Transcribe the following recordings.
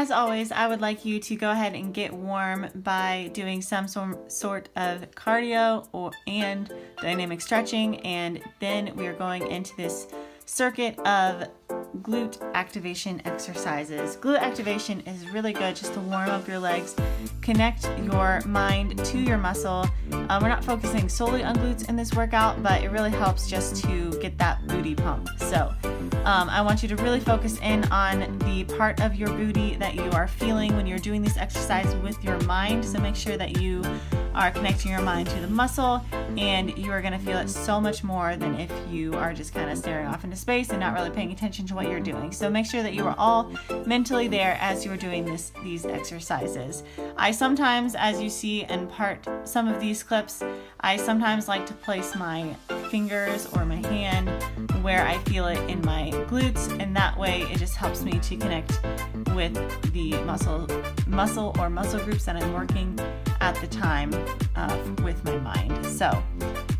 as always, I would like you to go ahead and get warm by doing some sort of cardio and dynamic stretching, and then we are going into this circuit of glute activation exercises. Glute activation is really good just to warm up your legs, connect your mind to your muscle. We're not focusing solely on glutes in this workout, but it really helps just to get that booty pump. So I want you to really focus in on the part of your booty that you are feeling when you're doing this exercise with your mind. So make sure that you are connecting your mind to the muscle, and you are going to feel it so much more than if you are just kind of staring off into space and not really paying attention to what you're doing. So make sure that you are all mentally there as you are doing these exercises. I sometimes, as you see in some of these clips, I sometimes like to place my fingers or my hand where I feel it in my glutes, and that way it just helps me to connect with the muscle or muscle groups that I'm working at the time with my mind. So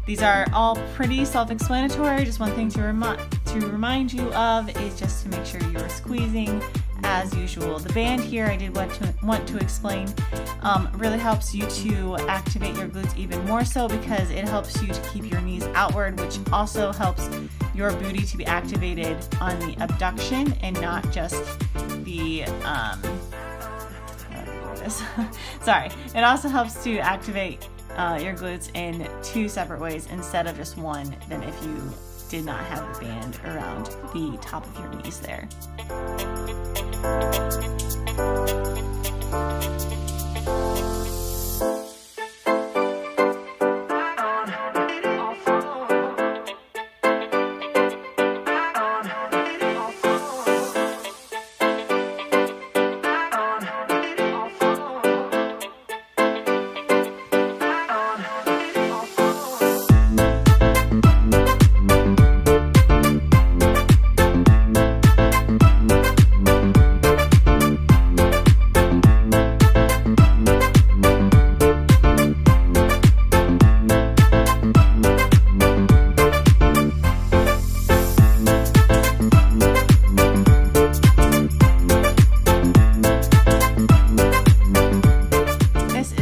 these are all pretty self-explanatory. Just one thing to remind you of is just to make sure you are squeezing as usual. The band here, I did want to explain, really helps you to activate your glutes even more so because it helps you to keep your knees outward, which also helps your booty to be activated on the abduction and not just the sorry. It also helps to activate your glutes in two separate ways instead of just one than if you did not have the band around the top of your knees there.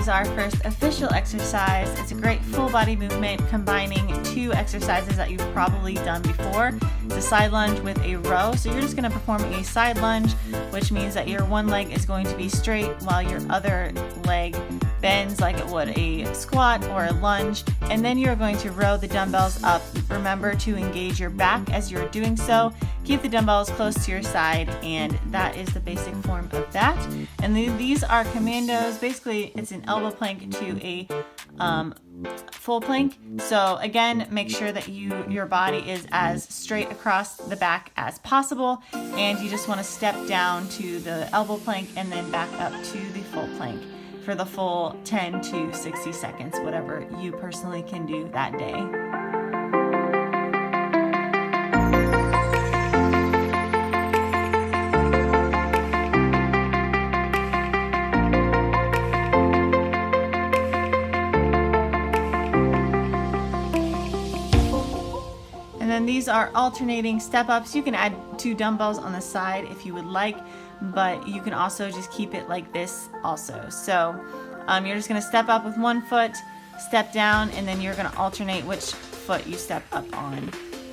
Our first official exercise. It's a great full body movement combining two exercises that you've probably done before. It's a side lunge with a row. So you're just going to perform a side lunge, which means that your one leg is going to be straight while your other leg bends like it would a squat or a lunge, and then you're going to row the dumbbells up. Remember to engage your back as you're doing so. Keep the dumbbells close to your side, and that is the basic form of that. And these are commandos. Basically, it's an elbow plank to a full plank. So again, make sure that your body is as straight across the back as possible, and you just want to step down to the elbow plank and then back up to the full plank for the full 10 to 60 seconds, whatever you personally can do that day. And then these are alternating step-ups. You can add 2 dumbbells on the side if you would like, but you can also just keep it like this also. So you're just going to step up with one foot, step down, and then you're going to alternate which foot you step up on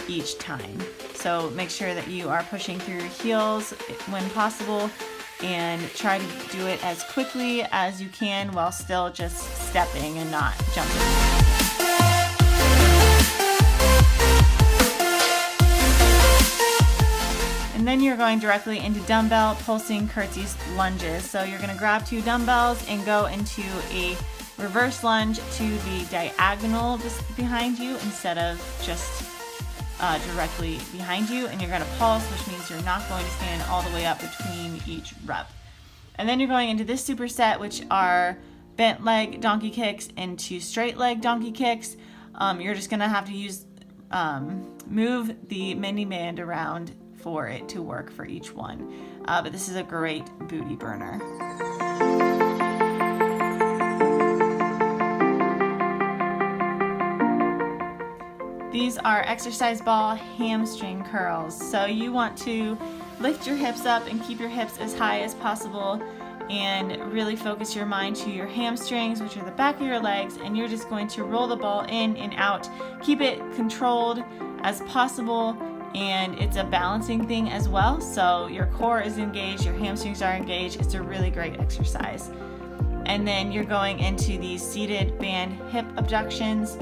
each time. So make sure that you are pushing through your heels when possible, and try to do it as quickly as you can while still just stepping and not jumping. And then you're going directly into dumbbell pulsing curtsies lunges. So you're going to grab 2 dumbbells and go into a reverse lunge to the diagonal just behind you instead of just directly behind you. And you're going to pulse, which means you're not going to stand all the way up between each rep. And then you're going into this superset, which are bent leg donkey kicks into straight leg donkey kicks. You're just going to have to move the mini band around for it to work for each one. But this is a great booty burner. These are exercise ball hamstring curls. So you want to lift your hips up and keep your hips as high as possible, and really focus your mind to your hamstrings, which are the back of your legs, and you're just going to roll the ball in and out. Keep it controlled as possible, and it's a balancing thing as well. So your core is engaged, your hamstrings are engaged. It's a really great exercise. And then you're going into these seated band hip abductions.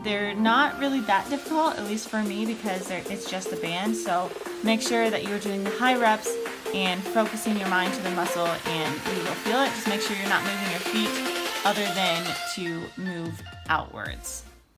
They're not really that difficult, at least for me, because it's just a band. So make sure that you're doing the high reps and focusing your mind to the muscle, and you will feel it. Just make sure you're not moving your feet other than to move outwards.